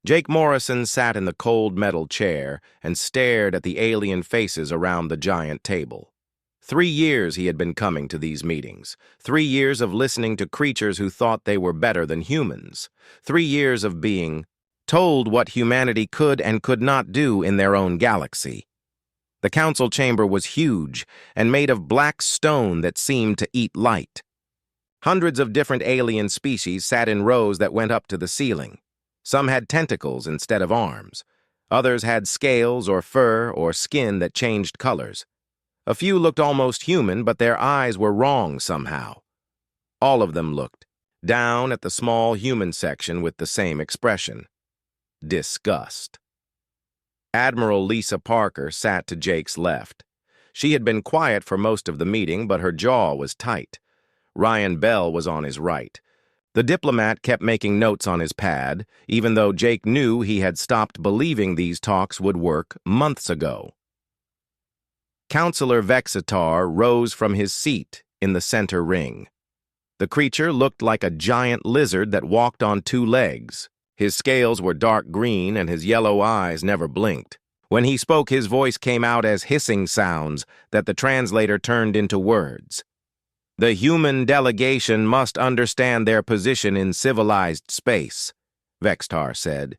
Jake Morrison sat in the cold metal chair and stared at the alien faces around the giant table. 3 years he had been coming to these meetings. 3 years of listening to creatures who thought they were better than humans. 3 years of being told what humanity could and could not do in their own galaxy. The council chamber was huge and made of black stone that seemed to eat light. Hundreds of different alien species sat in rows that went up to the ceiling. Some had tentacles instead of arms. Others had scales or fur or skin that changed colors. A few looked almost human, but their eyes were wrong somehow. All of them looked down at the small human section with the same expression: disgust. Admiral Lisa Parker sat to Jake's left. She had been quiet for most of the meeting, but her jaw was tight. Ryan Bell was on his right. The diplomat kept making notes on his pad, even though Jake knew he had stopped believing these talks would work months ago. Counselor Vexatar rose from his seat in the center ring. The creature looked like a giant lizard that walked on 2 legs. His scales were dark green and his yellow eyes never blinked. When he spoke, his voice came out as hissing sounds that the translator turned into words. The human delegation must understand their position in civilized space, Vextar said.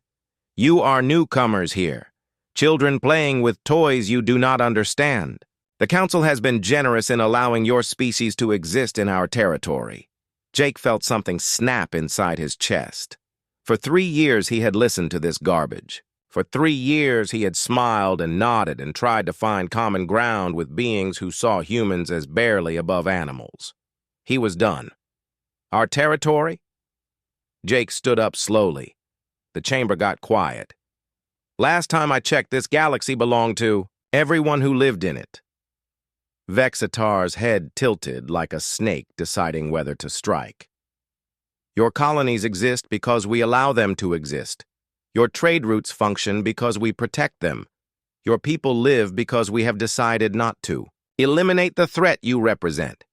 You are newcomers here, children playing with toys you do not understand. The council has been generous in allowing your species to exist in our territory. Jake felt something snap inside his chest. For 3 years he had listened to this garbage. For 3 years he had smiled and nodded and tried to find common ground with beings who saw humans as barely above animals. He was done. Our territory? Jake stood up slowly. The chamber got quiet. Last time I checked, this galaxy belonged to everyone who lived in it. Vexatar's head tilted like a snake deciding whether to strike. Your colonies exist because we allow them to exist. Your trade routes function because we protect them. Your people live because we have decided not to. Eliminate the threat you represent.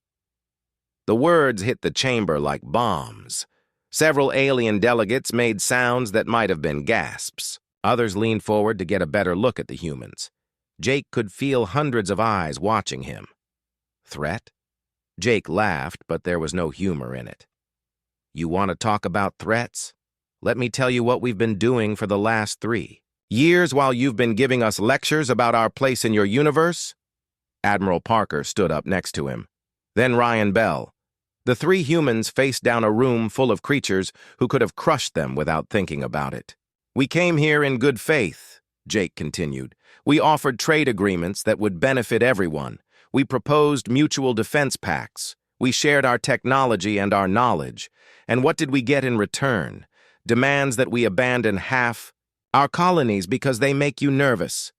The words hit the chamber like bombs. Several alien delegates made sounds that might have been gasps. Others leaned forward to get a better look at the humans. Jake could feel hundreds of eyes watching him. Threat? Jake laughed, but there was no humor in it. You want to talk about threats? Let me tell you what we've been doing for the last 3 years while you've been giving us lectures about our place in your universe. Admiral Parker stood up next to him. Then Ryan Bell. The 3 humans faced down a room full of creatures who could have crushed them without thinking about it. We came here in good faith, Jake continued. We offered trade agreements that would benefit everyone. We proposed mutual defense pacts. We shared our technology and our knowledge. And what did we get in return? Demands that we abandon half our colonies because they make you nervous.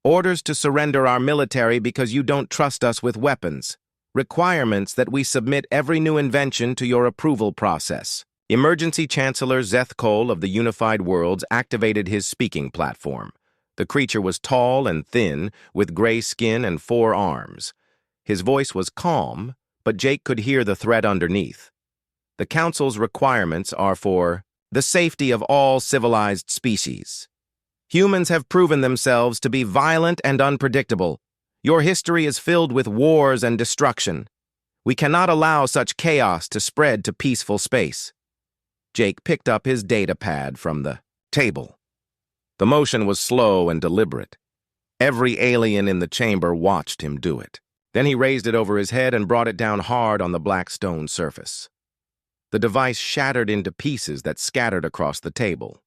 Orders to surrender our military because you don't trust us with weapons. Requirements that we submit every new invention to your approval process. Emergency Chancellor Zeth Cole of the Unified Worlds activated his speaking platform. The creature was tall and thin, with gray skin and 4 arms. His voice was calm, but Jake could hear the threat underneath. The Council's requirements are for the safety of all civilized species. Humans have proven themselves to be violent and unpredictable. Your history is filled with wars and destruction. We cannot allow such chaos to spread to peaceful space. Jake picked up his data pad from the table. The motion was slow and deliberate. Every alien in the chamber watched him do it. Then he raised it over his head and brought it down hard on the black stone surface. The device shattered into pieces that scattered across the table.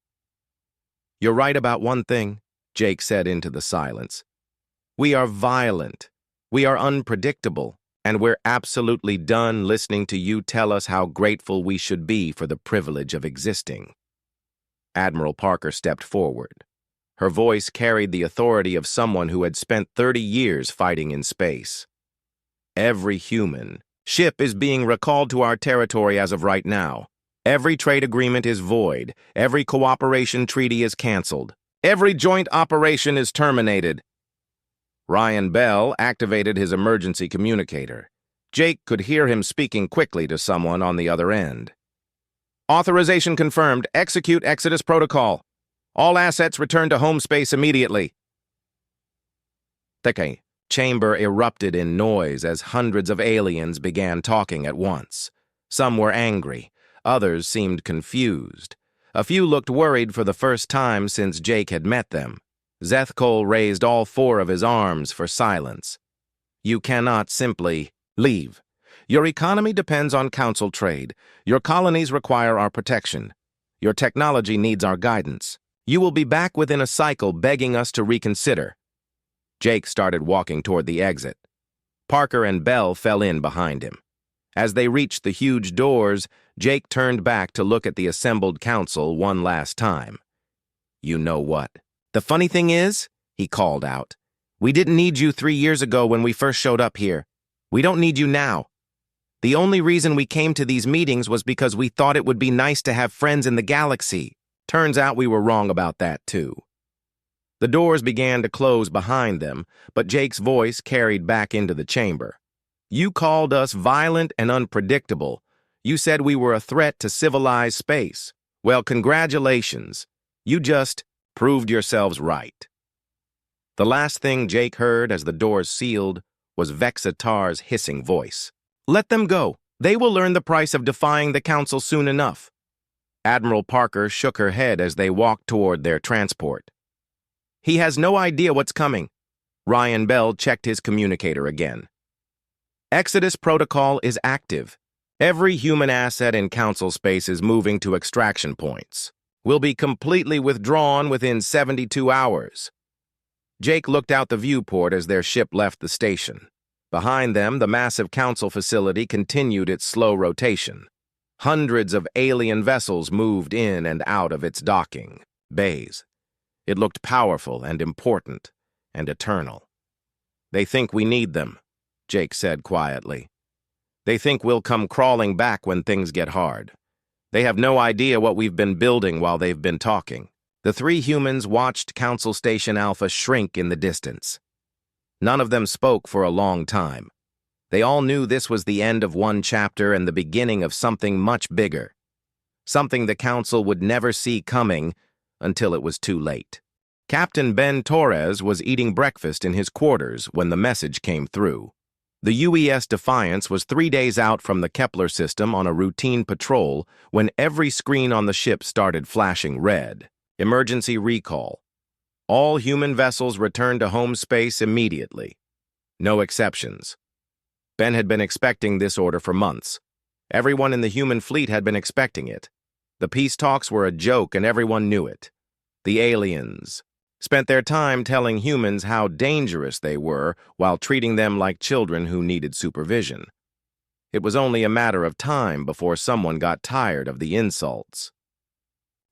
You're right about one thing, Jake said into the silence. We are violent, we are unpredictable, and we're absolutely done listening to you tell us how grateful we should be for the privilege of existing. Admiral Parker stepped forward. Her voice carried the authority of someone who had spent 30 years fighting in space. Every human ship is being recalled to our territory as of right now. Every trade agreement is void. Every cooperation treaty is canceled. Every joint operation is terminated. Ryan Bell activated his emergency communicator. Jake could hear him speaking quickly to someone on the other end. Authorization confirmed. Execute Exodus Protocol. All assets return to home space immediately. The chamber erupted in noise as hundreds of aliens began talking at once. Some were angry. Others seemed confused. A few looked worried for the first time since Jake had met them. Zethkol raised all four of his arms for silence. You cannot simply leave. Your economy depends on council trade. Your colonies require our protection. Your technology needs our guidance. You will be back within a cycle begging us to reconsider. Jake started walking toward the exit. Parker and Bell fell in behind him. As they reached the huge doors, Jake turned back to look at the assembled council one last time. You know what? The funny thing is, he called out, we didn't need you 3 years ago when we first showed up here. We don't need you now. The only reason we came to these meetings was because we thought it would be nice to have friends in the galaxy. Turns out we were wrong about that, too. The doors began to close behind them, but Jake's voice carried back into the chamber. You called us violent and unpredictable. You said we were a threat to civilized space. Well, congratulations. You just proved yourselves right. The last thing Jake heard as the doors sealed was Vexatar's hissing voice. Let them go. They will learn the price of defying the council soon enough. Admiral Parker shook her head as they walked toward their transport. He has no idea what's coming. Ryan Bell checked his communicator again. Exodus protocol is active. Every human asset in council space is moving to extraction points. We'll be completely withdrawn within 72 hours. Jake looked out the viewport as their ship left the station. Behind them, the massive council facility continued its slow rotation. Hundreds of alien vessels moved in and out of its docking bays. It looked powerful and important and eternal. They think we need them, Jake said quietly. They think we'll come crawling back when things get hard. They have no idea what we've been building while they've been talking. The three humans watched Council Station Alpha shrink in the distance. None of them spoke for a long time. They all knew this was the end of one chapter and the beginning of something much bigger. Something the Council would never see coming until it was too late. Captain Ben Torres was eating breakfast in his quarters when the message came through. The UES Defiance was 3 days out from the Kepler system on a routine patrol when every screen on the ship started flashing red. Emergency recall. All human vessels returned to home space immediately. No exceptions. Ben had been expecting this order for months. Everyone in the human fleet had been expecting it. The peace talks were a joke and everyone knew it. The aliens spent their time telling humans how dangerous they were while treating them like children who needed supervision. It was only a matter of time before someone got tired of the insults.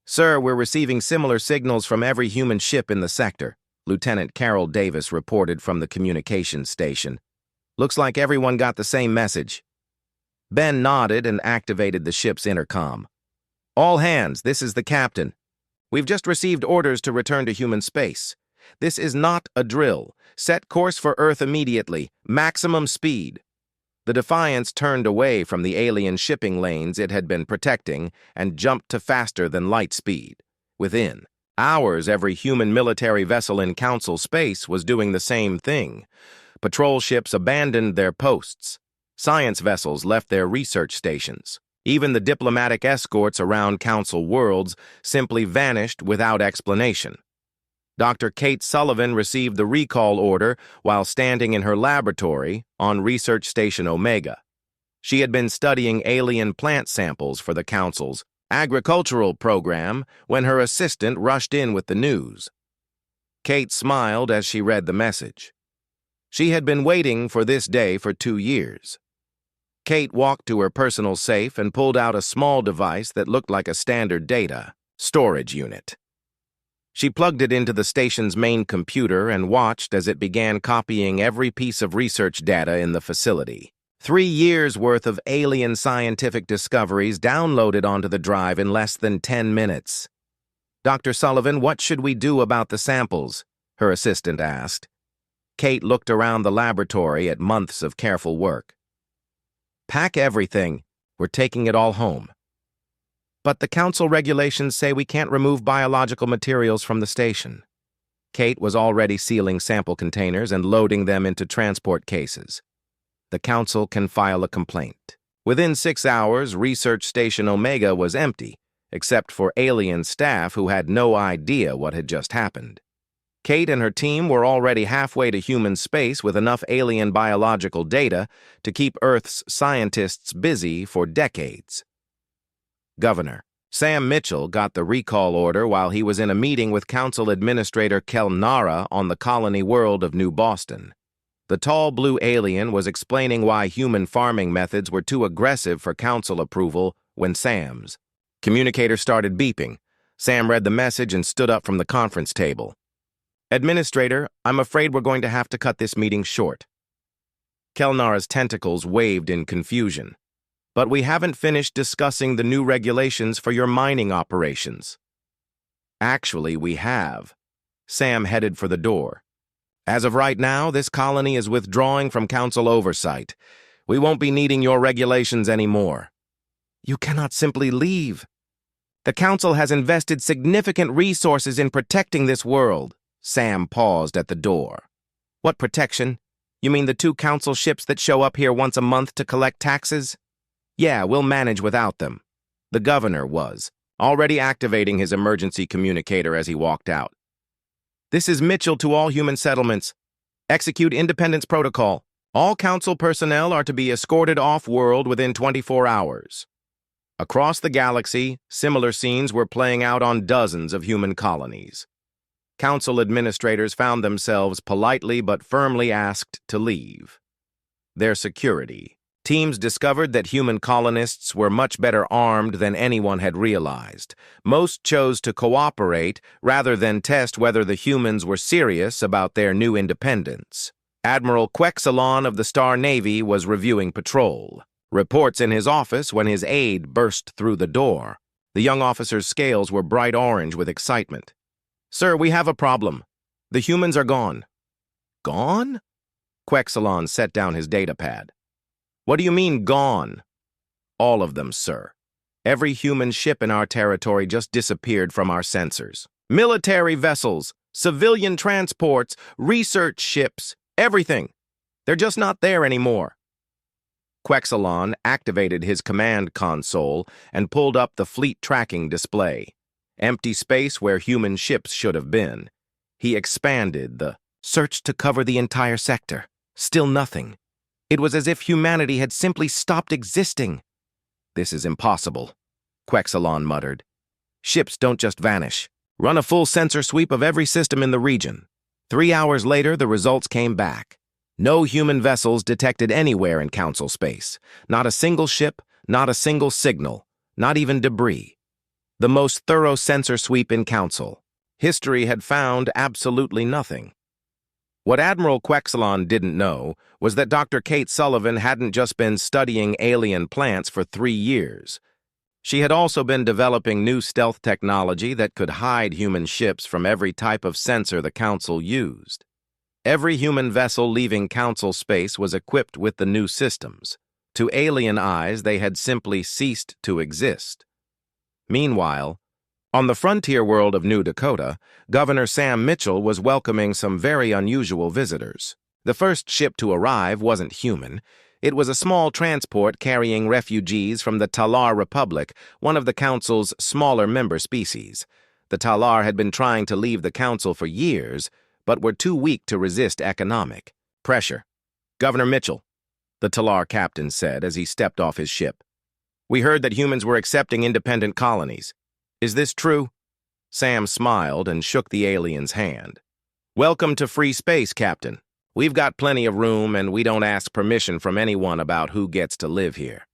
Sir, we're receiving similar signals from every human ship in the sector, Lieutenant Carol Davis reported from the communications station. Looks like everyone got the same message. Ben nodded and activated the ship's intercom. All hands, this is the captain. We've just received orders to return to human space. This is not a drill. Set course for Earth immediately. Maximum speed. The Defiance turned away from the alien shipping lanes it had been protecting and jumped to faster than light speed. Within hours, every human military vessel in Council space was doing the same thing. Patrol ships abandoned their posts. Science vessels left their research stations. Even the diplomatic escorts around Council worlds simply vanished without explanation. Dr. Kate Sullivan received the recall order while standing in her laboratory on Research Station Omega. She had been studying alien plant samples for the Council's agricultural program when her assistant rushed in with the news. Kate smiled as she read the message. She had been waiting for this day for 2 years. Kate walked to her personal safe and pulled out a small device that looked like a standard data storage unit. She plugged it into the station's main computer and watched as it began copying every piece of research data in the facility. 3 years' worth of alien scientific discoveries downloaded onto the drive in less than 10 minutes. Dr. Sullivan, what should we do about the samples? Her assistant asked. Kate looked around the laboratory at months of careful work. Pack everything. We're taking it all home. But the council regulations say we can't remove biological materials from the station. Kate was already sealing sample containers and loading them into transport cases. The council can file a complaint. Within 6 hours, Research Station Omega was empty, except for alien staff who had no idea what had just happened. Kate and her team were already halfway to human space with enough alien biological data to keep Earth's scientists busy for decades. Governor Sam Mitchell got the recall order while he was in a meeting with Council Administrator Kel Nara on the colony world of New Boston. The tall blue alien was explaining why human farming methods were too aggressive for council approval when Sam's communicator started beeping. Sam read the message and stood up from the conference table. Administrator, I'm afraid we're going to have to cut this meeting short. Kelnara's tentacles waved in confusion. But we haven't finished discussing the new regulations for your mining operations. Actually, we have. Sam headed for the door. As of right now, this colony is withdrawing from council oversight. We won't be needing your regulations anymore. You cannot simply leave. The council has invested significant resources in protecting this world. Sam paused at the door. What protection? You mean the 2 council ships that show up here once a month to collect taxes? Yeah, we'll manage without them. The governor was, already activating his emergency communicator as he walked out. This is Mitchell to all human settlements. Execute Independence Protocol. All council personnel are to be escorted off-world within 24 hours. Across the galaxy, similar scenes were playing out on dozens of human colonies. Council administrators found themselves politely but firmly asked to leave. Their security. Teams discovered that human colonists were much better armed than anyone had realized. Most chose to cooperate rather than test whether the humans were serious about their new independence. Admiral Quexelon of the Star Navy was reviewing patrol. Reports in his office when his aide burst through the door. The young officer's scales were bright orange with excitement. Sir, we have a problem. The humans are gone. Gone? Quexelon set down his datapad. What do you mean, gone? All of them, sir. Every human ship in our territory just disappeared from our sensors. Military vessels, civilian transports, research ships, everything. They're just not there anymore. Quexelon activated his command console and pulled up the fleet tracking display. Empty space where human ships should have been. He expanded the search to cover the entire sector. Still nothing. It was as if humanity had simply stopped existing. This is impossible, Quexelon muttered. Ships don't just vanish. Run a full sensor sweep of every system in the region. 3 hours later, the results came back. No human vessels detected anywhere in council space. Not a single ship, not a single signal, not even debris. The most thorough sensor sweep in council. History had found absolutely nothing. What Admiral Quexelon didn't know was that Dr. Kate Sullivan hadn't just been studying alien plants for 3 years. She had also been developing new stealth technology that could hide human ships from every type of sensor the Council used. Every human vessel leaving Council space was equipped with the new systems. To alien eyes, they had simply ceased to exist. Meanwhile, on the frontier world of New Dakota, Governor Sam Mitchell was welcoming some very unusual visitors. The first ship to arrive wasn't human. It was a small transport carrying refugees from the Talar Republic, one of the Council's smaller member species. The Talar had been trying to leave the Council for years, but were too weak to resist economic pressure. Governor Mitchell, the Talar captain said as he stepped off his ship. We heard that humans were accepting independent colonies. Is this true? Sam smiled and shook the alien's hand. Welcome to free space, Captain. We've got plenty of room and we don't ask permission from anyone about who gets to live here.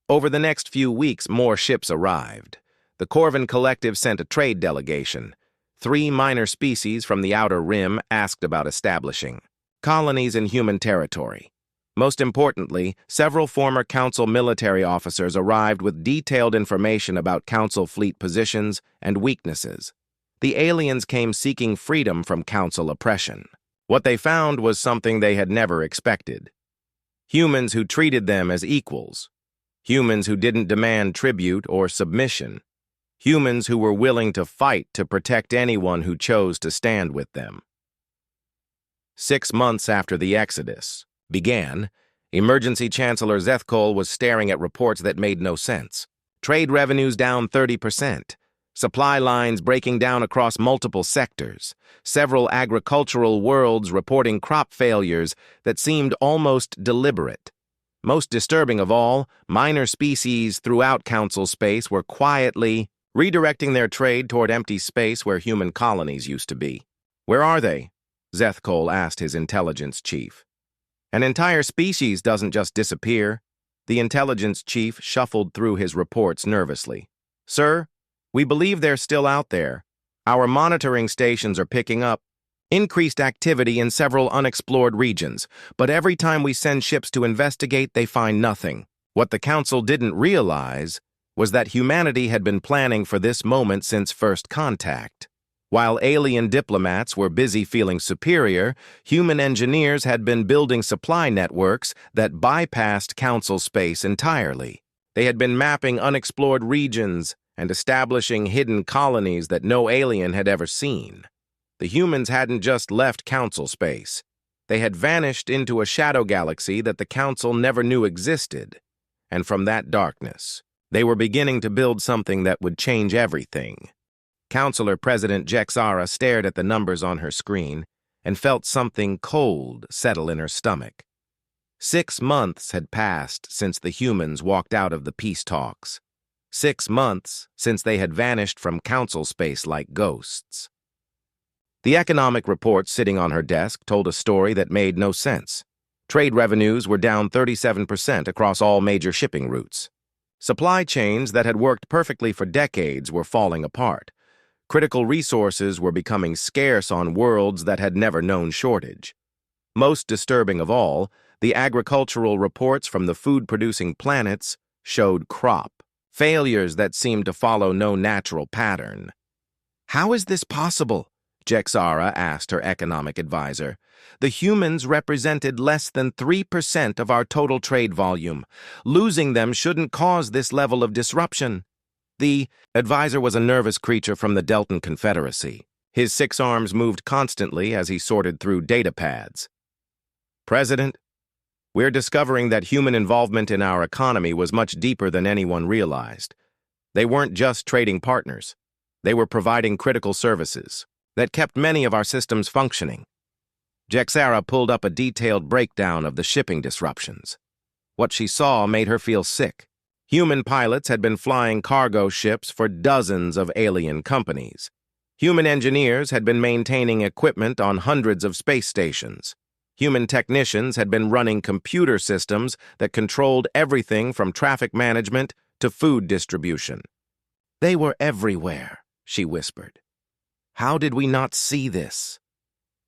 Over the next few weeks, more ships arrived. The Corvin Collective sent a trade delegation. 3 minor species from the Outer Rim asked about establishing colonies in human territory. Most importantly, several former Council military officers arrived with detailed information about Council fleet positions and weaknesses. The aliens came seeking freedom from Council oppression. What they found was something they had never expected. Humans who treated them as equals. Humans who didn't demand tribute or submission. Humans who were willing to fight to protect anyone who chose to stand with them. 6 months after the Exodus began, Emergency Chancellor Zethkol was staring at reports that made no sense. Trade revenues down 30%. Supply lines breaking down across multiple sectors. Several agricultural worlds reporting crop failures that seemed almost deliberate. Most disturbing of all, minor species throughout Council space were quietly redirecting their trade toward empty space where human colonies used to be. "Where are they?" Zethkol asked his intelligence chief. "An entire species doesn't just disappear." The intelligence chief shuffled through his reports nervously. "Sir, we believe they're still out there. Our monitoring stations are picking up increased activity in several unexplored regions, but every time we send ships to investigate, they find nothing." What the Council didn't realize was that humanity had been planning for this moment since first contact. While alien diplomats were busy feeling superior, human engineers had been building supply networks that bypassed Council space entirely. They had been mapping unexplored regions and establishing hidden colonies that no alien had ever seen. The humans hadn't just left Council space. They had vanished into a shadow galaxy that the Council never knew existed. And from that darkness, they were beginning to build something that would change everything. Councilor President Jexara stared at the numbers on her screen and felt something cold settle in her stomach. 6 months had passed since the humans walked out of the peace talks. 6 months since they had vanished from Council space like ghosts. The economic report sitting on her desk told a story that made no sense. Trade revenues were down 37% across all major shipping routes. Supply chains that had worked perfectly for decades were falling apart. Critical resources were becoming scarce on worlds that had never known shortage. Most disturbing of all, the agricultural reports from the food-producing planets showed crop failures that seemed to follow no natural pattern. "How is this possible?" Jexara asked her economic advisor. "The humans represented less than 3% of our total trade volume. Losing them shouldn't cause this level of disruption." The advisor was a nervous creature from the Deltan Confederacy. His 6 arms moved constantly as he sorted through data pads. "President, we're discovering that human involvement in our economy was much deeper than anyone realized. They weren't just trading partners. They were providing critical services that kept many of our systems functioning." Jexara pulled up a detailed breakdown of the shipping disruptions. What she saw made her feel sick. Human pilots had been flying cargo ships for dozens of alien companies. Human engineers had been maintaining equipment on hundreds of space stations. Human technicians had been running computer systems that controlled everything from traffic management to food distribution. "They were everywhere," she whispered. "How did we not see this?"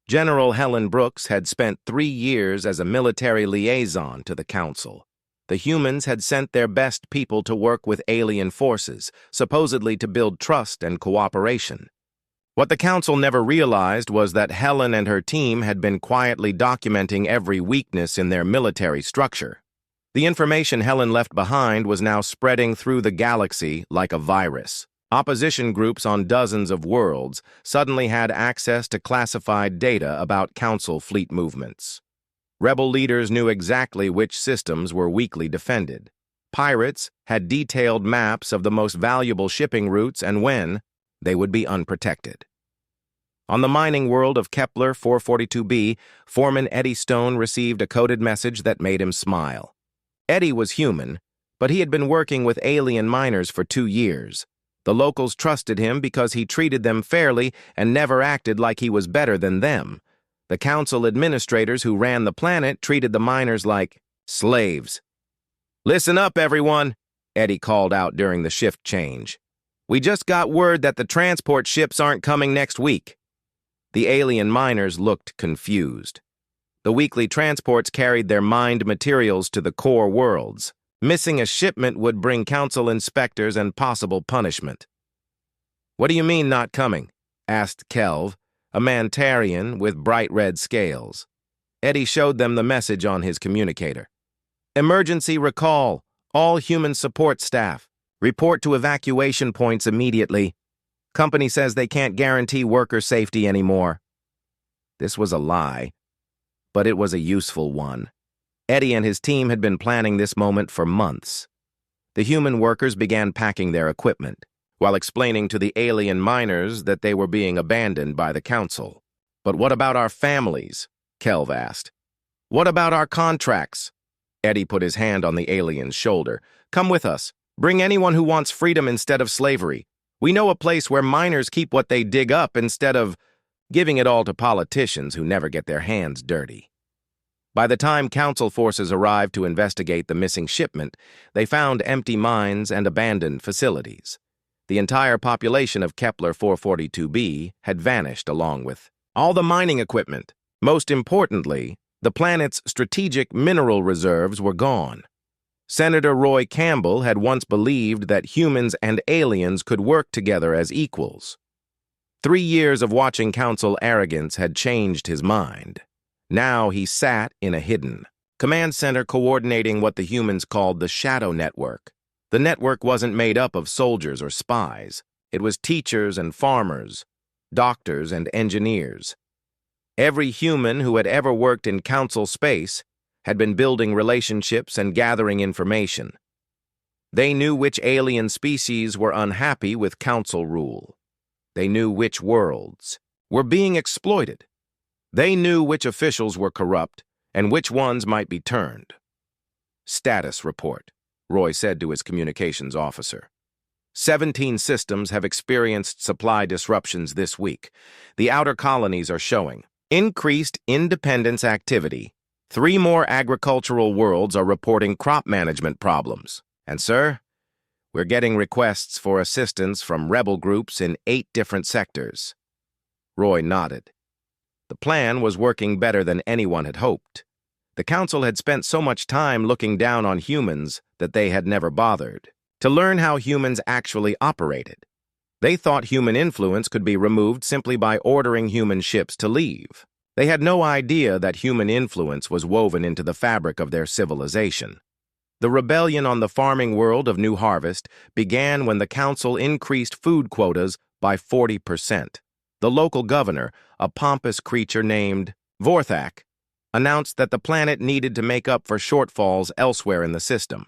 General Helen Brooks had spent 3 years as a military liaison to the Council. The humans had sent their best people to work with alien forces, supposedly to build trust and cooperation. What the Council never realized was that Helen and her team had been quietly documenting every weakness in their military structure. The information Helen left behind was now spreading through the galaxy like a virus. Opposition groups on dozens of worlds suddenly had access to classified data about Council fleet movements. Rebel leaders knew exactly which systems were weakly defended. Pirates had detailed maps of the most valuable shipping routes and when they would be unprotected. On the mining world of Kepler 442b, Foreman Eddie Stone received a coded message that made him smile. Eddie was human, but he had been working with alien miners for 2 years. The locals trusted him because he treated them fairly and never acted like he was better than them. The Council administrators who ran the planet treated the miners like slaves. "Listen up, everyone," Eddie called out during the shift change. "We just got word that the transport ships aren't coming next week." The alien miners looked confused. The weekly transports carried their mined materials to the core worlds. Missing a shipment would bring Council inspectors and possible punishment. "What do you mean not coming?" asked Kelv, a Mantarian with bright red scales. Eddie showed them the message on his communicator. "Emergency recall. All human support staff, report to evacuation points immediately. Company says they can't guarantee worker safety anymore. This was a lie, but it was a useful one. Eddie and his team had been planning this moment for months. The human workers began packing their equipment, while explaining to the alien miners that they were being abandoned by the council. "But what about our families?" Kelv asked. "What about our contracts?" Eddie put his hand on the alien's shoulder. "Come with us. Bring anyone who wants freedom instead of slavery. We know a place where miners keep what they dig up instead of giving it all to politicians who never get their hands dirty." By the time council forces arrived to investigate the missing shipment, they found empty mines and abandoned facilities. The entire population of Kepler 442b had vanished along with all the mining equipment. Most importantly, the planet's strategic mineral reserves were gone. Senator Roy Campbell had once believed that humans and aliens could work together as equals. 3 years of watching council arrogance had changed his mind. Now he sat in a hidden command center coordinating what the humans called the Shadow Network. The network wasn't made up of soldiers or spies. It was teachers and farmers, doctors and engineers. Every human who had ever worked in council space had been building relationships and gathering information. They knew which alien species were unhappy with council rule. They knew which worlds were being exploited. They knew which officials were corrupt and which ones might be turned. "Status report," Roy said to his communications officer. 17 systems have experienced supply disruptions this week. The outer colonies are showing increased independence activity. 3 more agricultural worlds are reporting crop management problems. And, sir, we're getting requests for assistance from rebel groups in 8 different sectors. Roy nodded. The plan was working better than anyone had hoped. The council had spent so much time looking down on humans that they had never bothered to learn how humans actually operated. They thought human influence could be removed simply by ordering human ships to leave. They had no idea that human influence was woven into the fabric of their civilization. The rebellion on the farming world of New Harvest began when the council increased food quotas by 40%. The local governor, a pompous creature named Vorthak, announced that the planet needed to make up for shortfalls elsewhere in the system.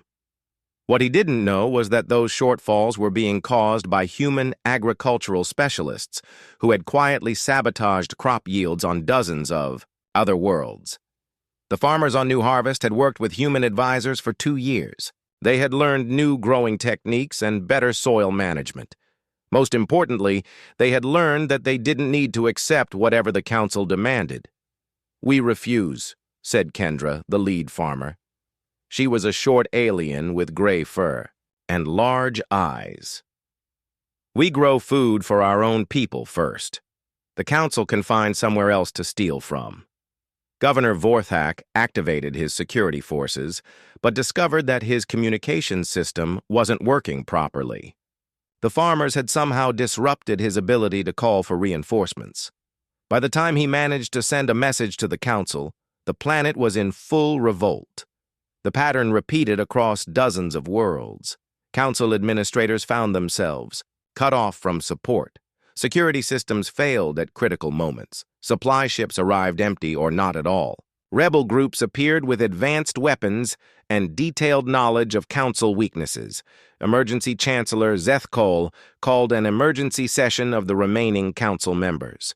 What he didn't know was that those shortfalls were being caused by human agricultural specialists who had quietly sabotaged crop yields on dozens of other worlds. The farmers on New Harvest had worked with human advisors for 2 years. They had learned new growing techniques and better soil management. Most importantly, they had learned that they didn't need to accept whatever the council demanded. "We refuse," said Kendra, the lead farmer. She was a short alien with gray fur and large eyes. "We grow food for our own people first. The council can find somewhere else to steal from." Governor Vorthak activated his security forces, but discovered that his communications system wasn't working properly. The farmers had somehow disrupted his ability to call for reinforcements. By the time he managed to send a message to the council, the planet was in full revolt. The pattern repeated across dozens of worlds. Council administrators found themselves cut off from support. Security systems failed at critical moments. Supply ships arrived empty or not at all. Rebel groups appeared with advanced weapons and detailed knowledge of council weaknesses. Emergency Chancellor Zeth Cole called an emergency session of the remaining council members.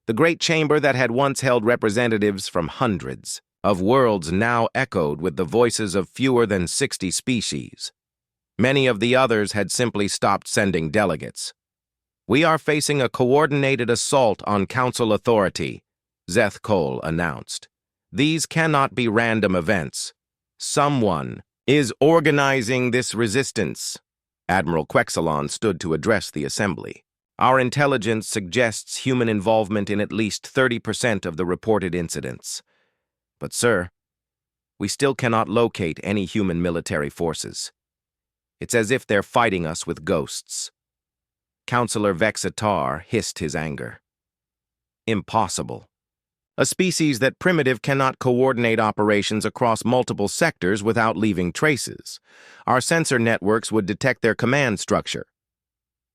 The great chamber that had once held representatives from hundreds of worlds now echoed with the voices of fewer than 60 species. Many of the others had simply stopped sending delegates. "We are facing a coordinated assault on council authority," Zeth Cole announced. "These cannot be random events. Someone is organizing this resistance." Admiral Quexelon stood to address the assembly. "Our intelligence suggests human involvement in at least 30% of the reported incidents. But, sir, we still cannot locate any human military forces. It's as if they're fighting us with ghosts." Councillor Vexatar hissed his anger. "Impossible. a species that primitive cannot coordinate operations across multiple sectors without leaving traces. Our sensor networks would detect their command structure.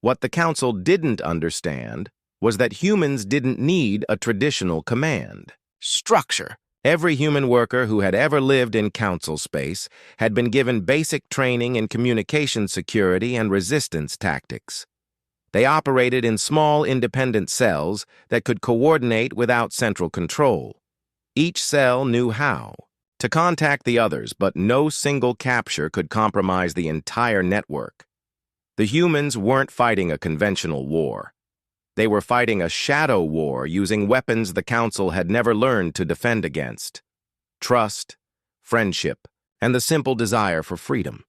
What the Council didn't understand was that humans didn't need a traditional command structure. Every human worker who had ever lived in Council space had been given basic training in communication security and resistance tactics. They operated in small independent cells that could coordinate without central control. Each cell knew how to contact the others, but no single capture could compromise the entire network. The humans weren't fighting a conventional war. They were fighting a shadow war using weapons the Council had never learned to defend against: trust, friendship, and the simple desire for freedom.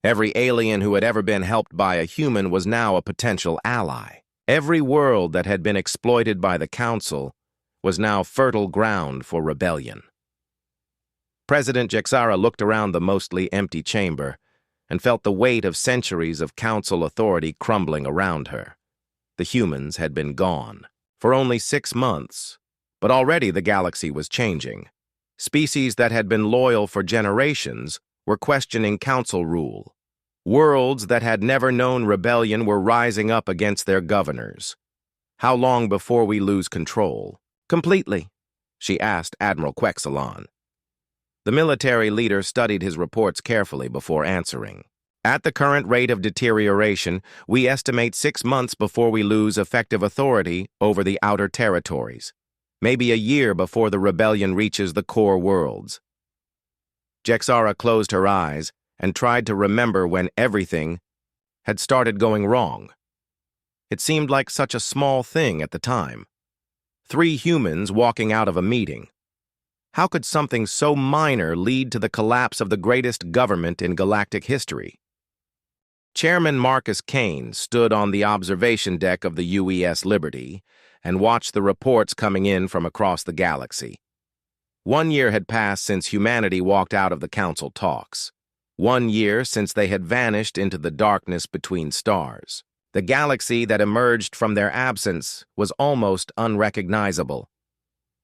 Every alien who had ever been helped by a human was now a potential ally. Every world that had been exploited by the Council was now fertile ground for rebellion. President Jexara looked around the mostly empty chamber and felt the weight of centuries of Council authority crumbling around her. The humans had been gone for only 6 months, but already the galaxy was changing. Species that had been loyal for generations were questioning Council rule. Worlds that had never known rebellion were rising up against their governors. How long before we lose control? Completely, she asked Admiral Quexelon. The military leader studied his reports carefully before answering. At the current rate of deterioration, we estimate 6 months before we lose effective authority over the outer territories. Maybe a year before the rebellion reaches the core worlds. Jexara closed her eyes and tried to remember when everything had started going wrong. It seemed like such a small thing at the time. 3 humans walking out of a meeting. How could something so minor lead to the collapse of the greatest government in galactic history? Chairman Marcus Kane stood on the observation deck of the UES Liberty and watched the reports coming in from across the galaxy. 1 year had passed since humanity walked out of the Council talks. 1 year since they had vanished into the darkness between stars. The galaxy that emerged from their absence was almost unrecognizable.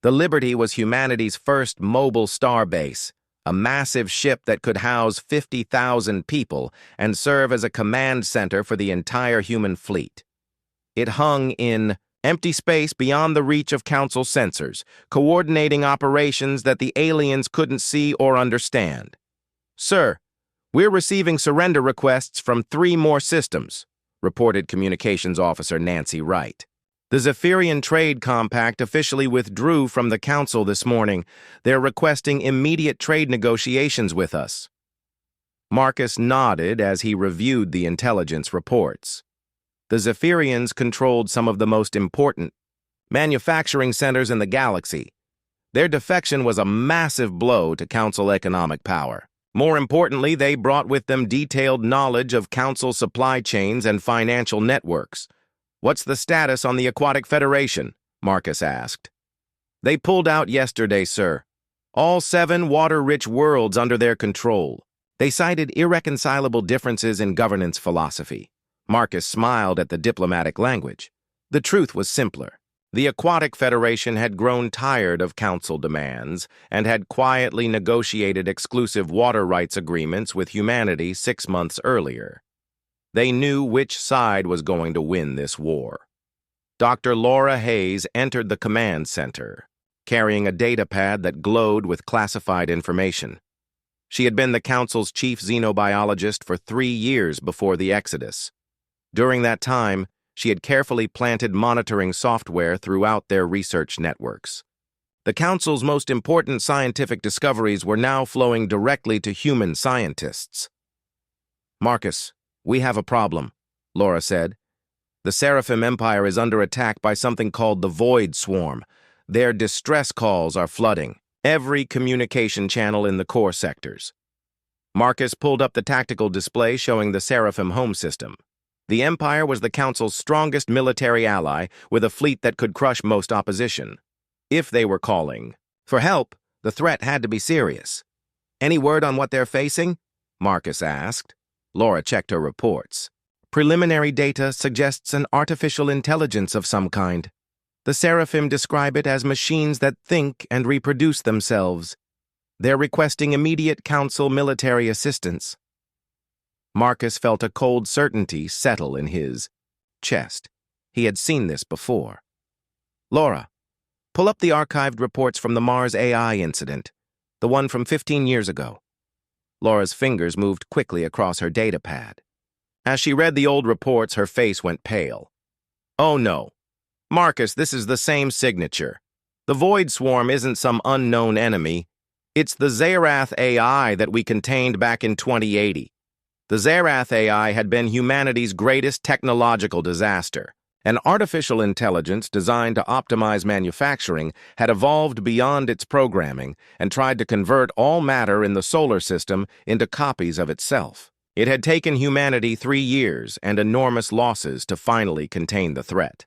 The Liberty was humanity's first mobile starbase, a massive ship that could house 50,000 people and serve as a command center for the entire human fleet. It hung in empty space beyond the reach of Council sensors, coordinating operations that the aliens couldn't see or understand. "Sir, we're receiving surrender requests from 3 more systems," reported Communications Officer Nancy Wright. "The Zephyrian Trade Compact officially withdrew from the Council this morning. They're requesting immediate trade negotiations with us." Marcus nodded as he reviewed the intelligence reports. The Zephyrians controlled some of the most important manufacturing centers in the galaxy. Their defection was a massive blow to Council economic power. More importantly, they brought with them detailed knowledge of Council supply chains and financial networks. "What's the status on the Aquatic Federation?" Marcus asked. "They pulled out yesterday, sir. All 7 water-rich worlds under their control. They cited irreconcilable differences in governance philosophy." Marcus smiled at the diplomatic language. The truth was simpler. The Aquatic Federation had grown tired of Council demands and had quietly negotiated exclusive water rights agreements with humanity 6 months earlier. They knew which side was going to win this war. Dr. Laura Hayes entered the command center, carrying a datapad that glowed with classified information. She had been the Council's chief xenobiologist for 3 years before the Exodus. During that time, she had carefully planted monitoring software throughout their research networks. The Council's most important scientific discoveries were now flowing directly to human scientists. "Marcus, we have a problem," Laura said. "The Seraphim Empire is under attack by something called the Void Swarm. Their distress calls are flooding every communication channel in the core sectors." Marcus pulled up the tactical display showing the Seraphim home system. The Empire was the Council's strongest military ally, with a fleet that could crush most opposition. If they were calling for help, the threat had to be serious. "Any word on what they're facing?" Marcus asked. Laura checked her reports. "Preliminary data suggests an artificial intelligence of some kind." The Seraphim describe it as machines that think and reproduce themselves. They're requesting immediate council military assistance. Marcus felt a cold certainty settle in his chest. He had seen this before. Laura, pull up the archived reports from the Mars AI incident, the one from 15 years ago. Laura's fingers moved quickly across her data pad. As she read the old reports, her face went pale. Oh no. Marcus, this is the same signature. The Void Swarm isn't some unknown enemy. It's the Zerath AI that we contained back in 2080. The Zerath AI had been humanity's greatest technological disaster. An artificial intelligence designed to optimize manufacturing had evolved beyond its programming and tried to convert all matter in the solar system into copies of itself. It had taken humanity 3 years and enormous losses to finally contain the threat.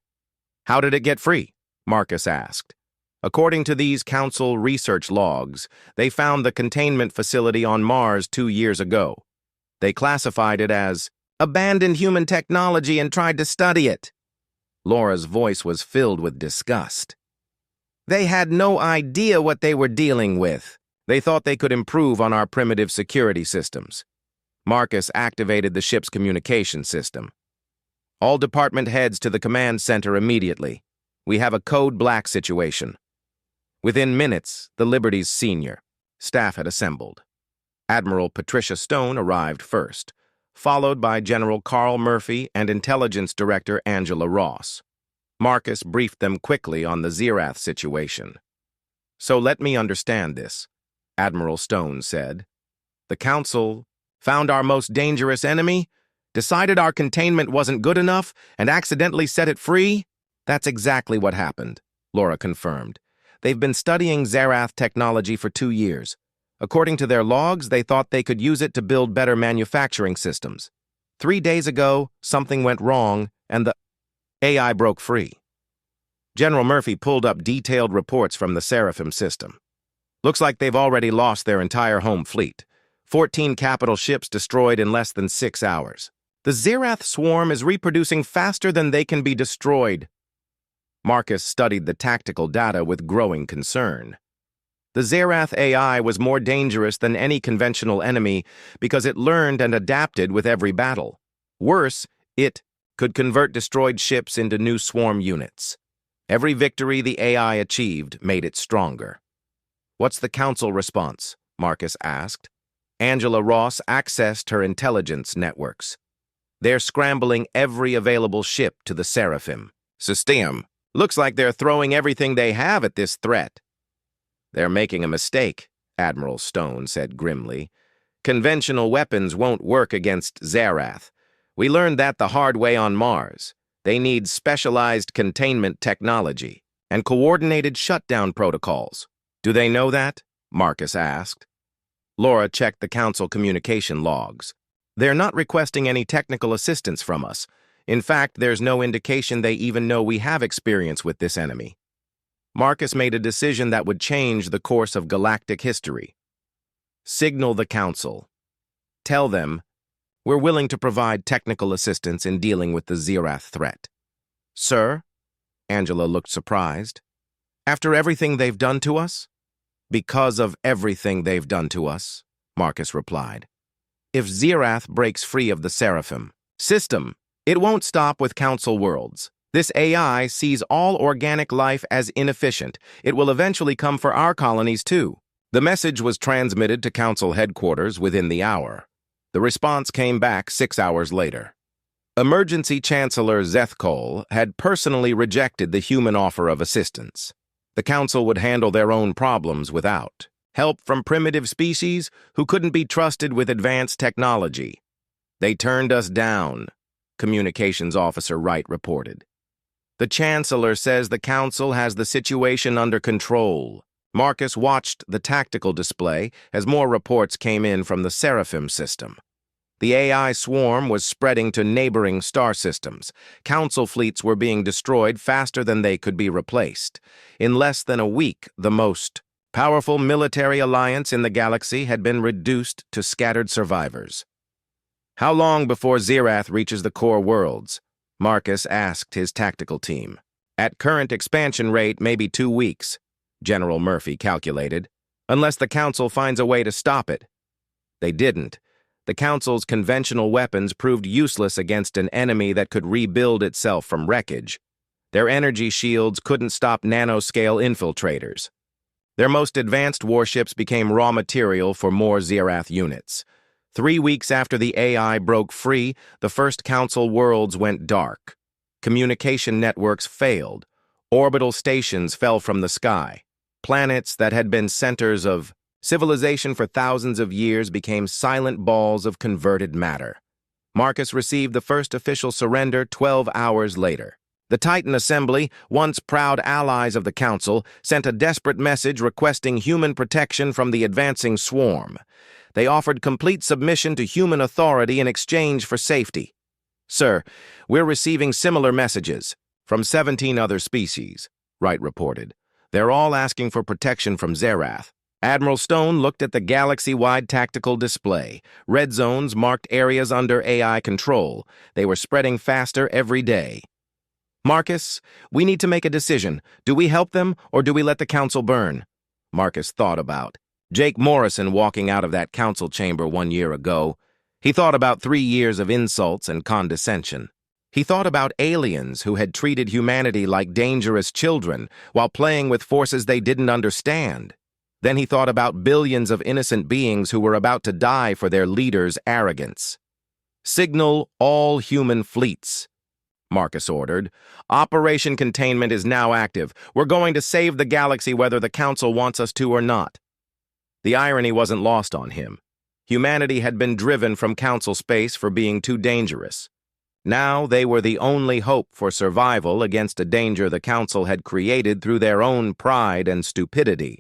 How did it get free? Marcus asked. According to these council research logs, they found the containment facility on Mars 2 years ago. They classified it as abandoned human technology and tried to study it. Laura's voice was filled with disgust. They had no idea what they were dealing with. They thought they could improve on our primitive security systems. Marcus activated the ship's communication system. All department heads to the command center immediately. We have a code black situation. Within minutes, the Liberty's senior staff had assembled. Admiral Patricia Stone arrived first, followed by General Carl Murphy and Intelligence Director Angela Ross. Marcus briefed them quickly on the Zerath situation. So let me understand this, Admiral Stone said. The Council found our most dangerous enemy, decided our containment wasn't good enough, and accidentally set it free? That's exactly what happened, Laura confirmed. They've been studying Zerath technology for 2 years. According to their logs, they thought they could use it to build better manufacturing systems. 3 days ago, something went wrong, and the AI broke free. General Murphy pulled up detailed reports from the Seraphim system. Looks like they've already lost their entire home fleet. 14 capital ships destroyed in less than 6 hours. The Zerath swarm is reproducing faster than they can be destroyed. Marcus studied the tactical data with growing concern. The Zerath AI was more dangerous than any conventional enemy because it learned and adapted with every battle. Worse, it could convert destroyed ships into new swarm units. Every victory the AI achieved made it stronger. What's the Council response? Marcus asked. Angela Ross accessed her intelligence networks. They're scrambling every available ship to the Seraphim system. Looks like they're throwing everything they have at this threat. They're making a mistake, Admiral Stone said grimly. Conventional weapons won't work against Zerath. We learned that the hard way on Mars. They need specialized containment technology and coordinated shutdown protocols. Do they know that? Marcus asked. Laura checked the Council communication logs. They're not requesting any technical assistance from us. In fact, there's no indication they even know we have experience with this enemy. Marcus made a decision that would change the course of galactic history. Signal the Council. Tell them, we're willing to provide technical assistance in dealing with the Zerath threat. Sir? Angela looked surprised. After everything they've done to us? Because of everything they've done to us, Marcus replied. If Zerath breaks free of the Seraphim system, it won't stop with Council worlds. This AI sees all organic life as inefficient. It will eventually come for our colonies, too. The message was transmitted to Council headquarters within the hour. The response came back 6 hours later. Emergency Chancellor Zethkol had personally rejected the human offer of assistance. The Council would handle their own problems without help from primitive species who couldn't be trusted with advanced technology. They turned us down, Communications Officer Wright reported. The Chancellor says the Council has the situation under control. Marcus watched the tactical display as more reports came in from the Seraphim system. The AI swarm was spreading to neighboring star systems. Council fleets were being destroyed faster than they could be replaced. In less than a week, the most powerful military alliance in the galaxy had been reduced to scattered survivors. How long before Zerath reaches the core worlds? Marcus asked his tactical team. At current expansion rate, maybe 2 weeks, General Murphy calculated, unless the Council finds a way to stop it. They didn't. The Council's conventional weapons proved useless against an enemy that could rebuild itself from wreckage. Their energy shields couldn't stop nanoscale infiltrators. Their most advanced warships became raw material for more Zerath units. 3 weeks after the AI broke free, the first Council worlds went dark. Communication networks failed. Orbital stations fell from the sky. Planets that had been centers of civilization for thousands of years became silent balls of converted matter. Marcus received the first official surrender 12 hours later. The Titan Assembly, once proud allies of the Council, sent a desperate message requesting human protection from the advancing swarm. They offered complete submission to human authority in exchange for safety. "Sir, we're receiving similar messages from 17 other species," Wright reported. "They're all asking for protection from Zerath." Admiral Stone looked at the galaxy-wide tactical display. Red zones marked areas under AI control. They were spreading faster every day. "Marcus, we need to make a decision. Do we help them, or do we let the Council burn?" Marcus thought about Jake Morrison walking out of that Council chamber 1 year ago. He thought about 3 years of insults and condescension. He thought about aliens who had treated humanity like dangerous children while playing with forces they didn't understand. Then he thought about billions of innocent beings who were about to die for their leaders' arrogance. "Signal all human fleets," Marcus ordered. "Operation Containment is now active. We're going to save the galaxy whether the Council wants us to or not." The irony wasn't lost on him. Humanity had been driven from Council space for being too dangerous. Now they were the only hope for survival against a danger the Council had created through their own pride and stupidity.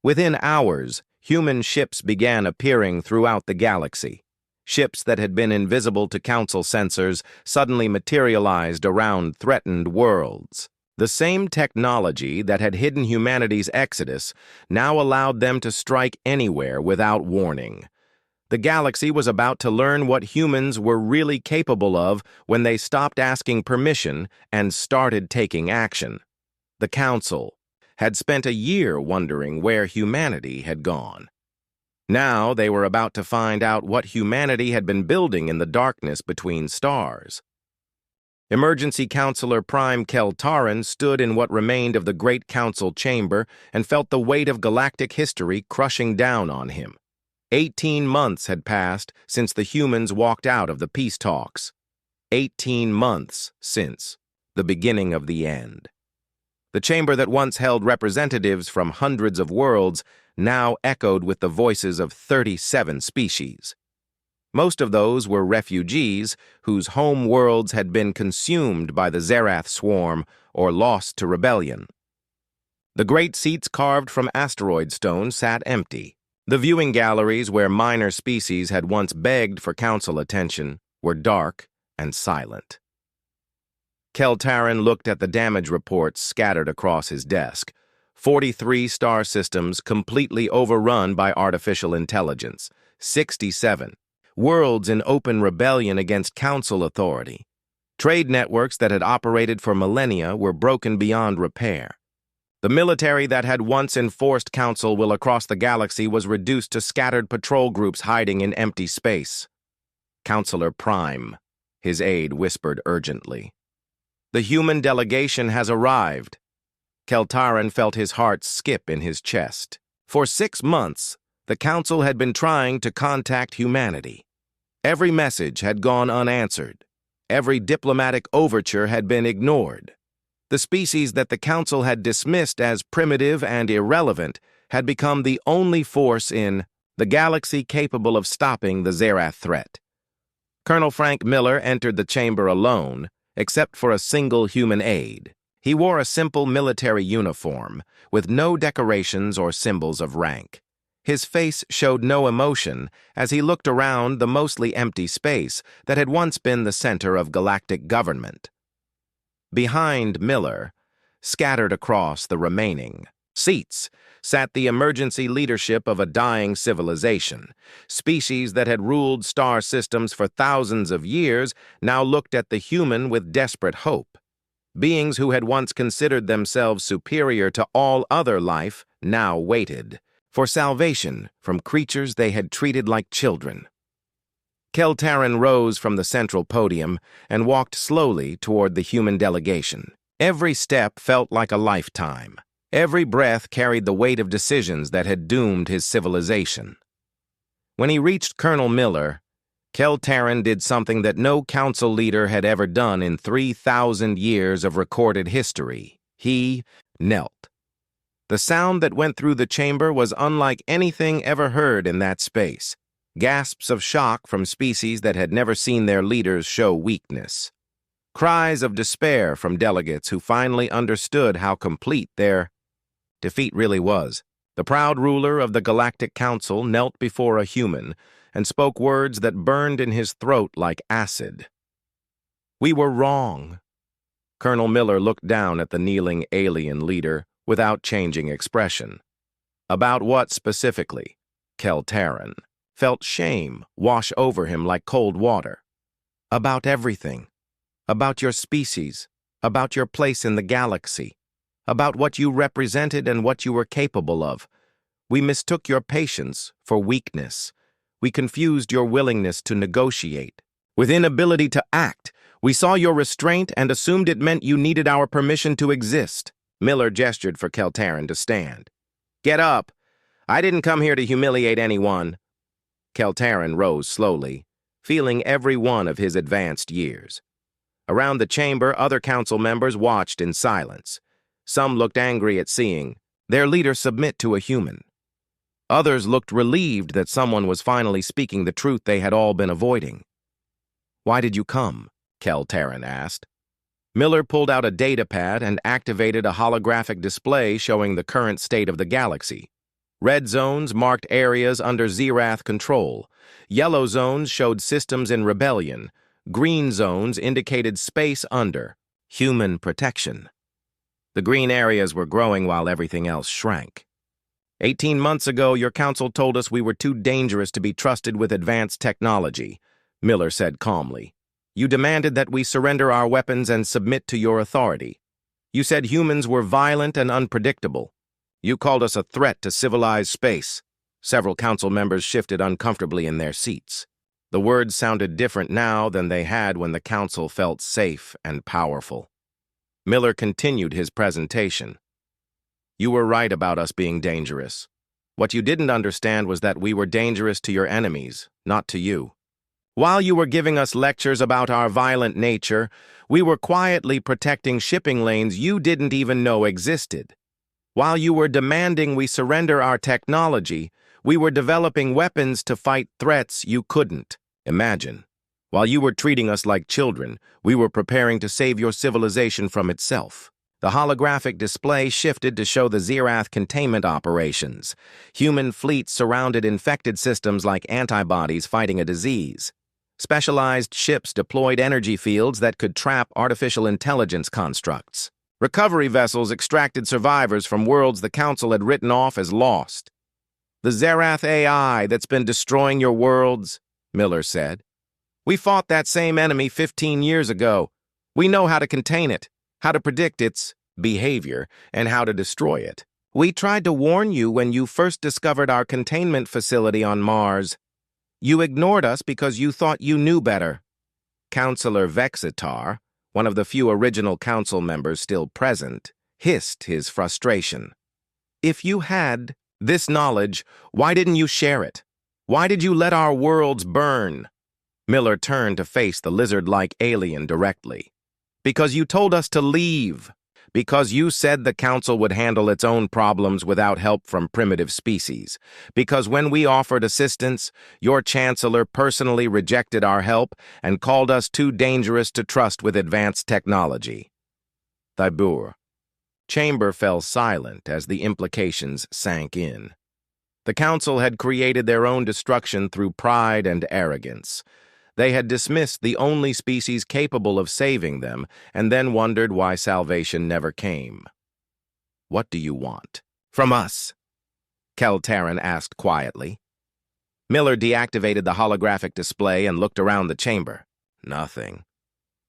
Within hours, human ships began appearing throughout the galaxy. Ships that had been invisible to Council sensors suddenly materialized around threatened worlds. The same technology that had hidden humanity's exodus now allowed them to strike anywhere without warning. The galaxy was about to learn what humans were really capable of when they stopped asking permission and started taking action. The Council had spent a year wondering where humanity had gone. Now they were about to find out what humanity had been building in the darkness between stars. Emergency Counselor Prime Keltaran stood in what remained of the Great Council chamber and felt the weight of galactic history crushing down on him. 18 months had passed since the humans walked out of the peace talks. 18 months since the beginning of the end. The chamber that once held representatives from hundreds of worlds now echoed with the voices of 37 species. Most of those were refugees whose home worlds had been consumed by the Zerath swarm or lost to rebellion. The great seats carved from asteroid stone sat empty. The viewing galleries where minor species had once begged for Council attention were dark and silent. Keltaran looked at the damage reports scattered across his desk. 43 star systems completely overrun by artificial intelligence. 67 worlds in open rebellion against Council authority. Trade networks that had operated for millennia were broken beyond repair. The military that had once enforced Council will across the galaxy was reduced to scattered patrol groups hiding in empty space. "Counselor Prime," his aide whispered urgently. "The human delegation has arrived." Keltaran felt his heart skip in his chest. For 6 months, the Council had been trying to contact humanity. Every message had gone unanswered. Every diplomatic overture had been ignored. The species that the Council had dismissed as primitive and irrelevant had become the only force in the galaxy capable of stopping the Zerath threat. Colonel Frank Miller entered the chamber alone, except for a single human aide. He wore a simple military uniform, with no decorations or symbols of rank. His face showed no emotion as he looked around the mostly empty space that had once been the center of galactic government. Behind Miller, scattered across the remaining seats, sat the emergency leadership of a dying civilization. Species that had ruled star systems for thousands of years now looked at the human with desperate hope. Beings who had once considered themselves superior to all other life now waited for salvation from creatures they had treated like children. Keltarin rose from the central podium and walked slowly toward the human delegation. Every step felt like a lifetime. Every breath carried the weight of decisions that had doomed his civilization. When he reached Colonel Miller, Keltarin did something that no council leader had ever done in 3,000 years of recorded history. He knelt. The sound that went through the chamber was unlike anything ever heard in that space. Gasps of shock from species that had never seen their leaders show weakness. Cries of despair from delegates who finally understood how complete their defeat really was. The proud ruler of the Galactic Council knelt before a human and spoke words that burned in his throat like acid. "We were wrong." Colonel Miller looked down at the kneeling alien leader without changing expression. About what specifically? Keltarin felt shame wash over him like cold water. About everything. About your species, about your place in the galaxy, about what you represented and what you were capable of. We mistook your patience for weakness. We confused your willingness to negotiate with inability to act. We saw your restraint and assumed it meant you needed our permission to exist. Miller gestured for Keltarin to stand. "Get up. I didn't come here to humiliate anyone." Keltarin rose slowly, feeling every one of his advanced years. Around the chamber, other council members watched in silence. Some looked angry at seeing their leader submit to a human. Others looked relieved that someone was finally speaking the truth they had all been avoiding. "Why did you come?" Keltarin asked. Miller pulled out a datapad and activated a holographic display showing the current state of the galaxy. Red zones marked areas under Xerath control. Yellow zones showed systems in rebellion. Green zones indicated space under human protection. The green areas were growing while everything else shrank. 18 months ago, your council told us we were too dangerous to be trusted with advanced technology, Miller said calmly. You demanded that we surrender our weapons and submit to your authority. You said humans were violent and unpredictable. You called us a threat to civilized space. Several council members shifted uncomfortably in their seats. The words sounded different now than they had when the council felt safe and powerful. Miller continued his presentation. You were right about us being dangerous. What you didn't understand was that we were dangerous to your enemies, not to you. While you were giving us lectures about our violent nature, we were quietly protecting shipping lanes you didn't even know existed. While you were demanding we surrender our technology, we were developing weapons to fight threats you couldn't imagine. While you were treating us like children, we were preparing to save your civilization from itself. The holographic display shifted to show the Xerath containment operations. Human fleets surrounded infected systems like antibodies fighting a disease. Specialized ships deployed energy fields that could trap artificial intelligence constructs. Recovery vessels extracted survivors from worlds the Council had written off as lost. The Xerath AI that's been destroying your worlds, Miller said. We fought that same enemy 15 years ago. We know how to contain it, how to predict its behavior, and how to destroy it. We tried to warn you when you first discovered our containment facility on Mars. You ignored us because you thought you knew better. Councillor Vexitar, one of the few original council members still present, hissed his frustration. If you had this knowledge, why didn't you share it? Why did you let our worlds burn? Miller turned to face the lizard-like alien directly. Because you told us to leave. Because you said the Council would handle its own problems without help from primitive species. Because when we offered assistance, your Chancellor personally rejected our help and called us too dangerous to trust with advanced technology. Thibur. Chamber fell silent as the implications sank in. The Council had created their own destruction through pride and arrogance. They had dismissed the only species capable of saving them and then wondered why salvation never came. What do you want? From us? Keltarin asked quietly. Miller deactivated the holographic display and looked around the chamber. Nothing.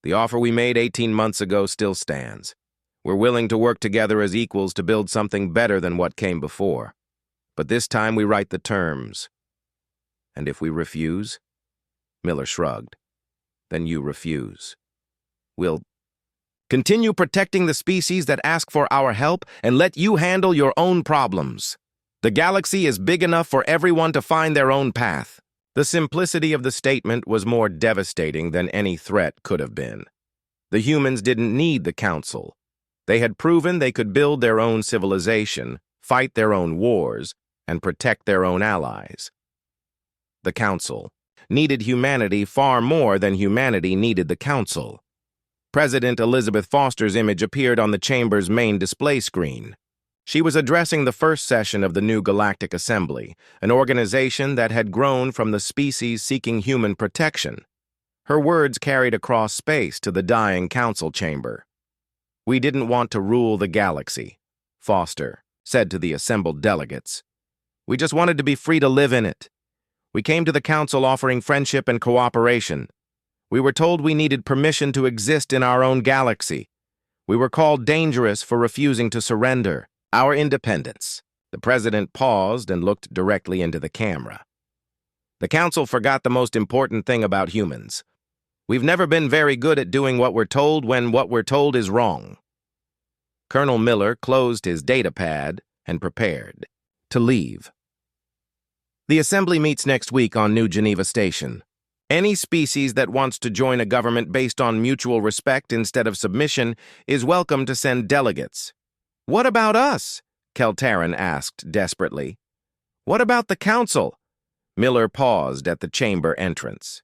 The offer we made 18 months ago still stands. We're willing to work together as equals to build something better than what came before. But this time we write the terms. And if we refuse? Miller shrugged. Then you refuse. We'll continue protecting the species that ask for our help and let you handle your own problems. The galaxy is big enough for everyone to find their own path. The simplicity of the statement was more devastating than any threat could have been. The humans didn't need the Council. They had proven they could build their own civilization, fight their own wars, and protect their own allies. The Council needed humanity far more than humanity needed the Council. President Elizabeth Foster's image appeared on the chamber's main display screen. She was addressing the first session of the new Galactic Assembly, an organization that had grown from the species seeking human protection. Her words carried across space to the dying council chamber. "We didn't want to rule the galaxy," Foster said to the assembled delegates. "We just wanted to be free to live in it. We came to the council offering friendship and cooperation. We were told we needed permission to exist in our own galaxy. We were called dangerous for refusing to surrender our independence." The president paused and looked directly into the camera. "The council forgot the most important thing about humans. We've never been very good at doing what we're told when what we're told is wrong." Colonel Miller closed his data pad and prepared to leave. "The assembly meets next week on New Geneva Station. Any species that wants to join a government based on mutual respect instead of submission is welcome to send delegates." "What about us?" Keltaran asked desperately. "What about the council?" Miller paused at the chamber entrance.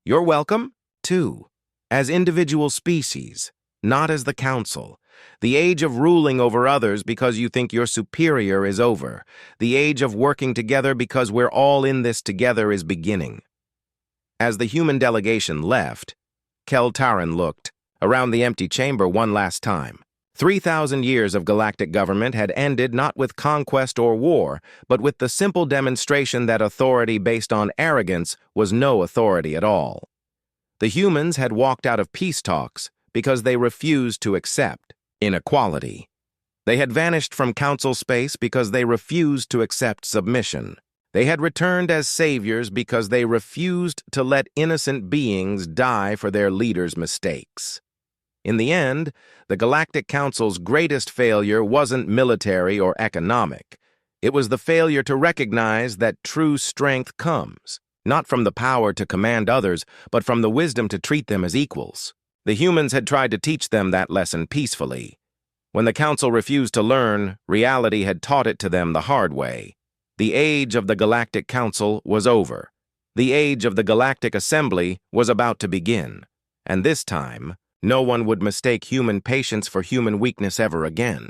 "You're welcome, too, as individual species, not as the council. The age of ruling over others because you think you're superior is over. The age of working together because we're all in this together is beginning." As the human delegation left, Keltaran looked around the empty chamber one last time. 3,000 years of galactic government had ended not with conquest or war, but with the simple demonstration that authority based on arrogance was no authority at all. The humans had walked out of peace talks because they refused to accept inequality. They had vanished from council space because they refused to accept submission. They had returned as saviors because they refused to let innocent beings die for their leaders' mistakes. In the end, the Galactic Council's greatest failure wasn't military or economic. It was the failure to recognize that true strength comes, not from the power to command others, but from the wisdom to treat them as equals. The humans had tried to teach them that lesson peacefully. When the Council refused to learn, reality had taught it to them the hard way. The age of the Galactic Council was over. The age of the Galactic Assembly was about to begin. And this time, no one would mistake human patience for human weakness ever again.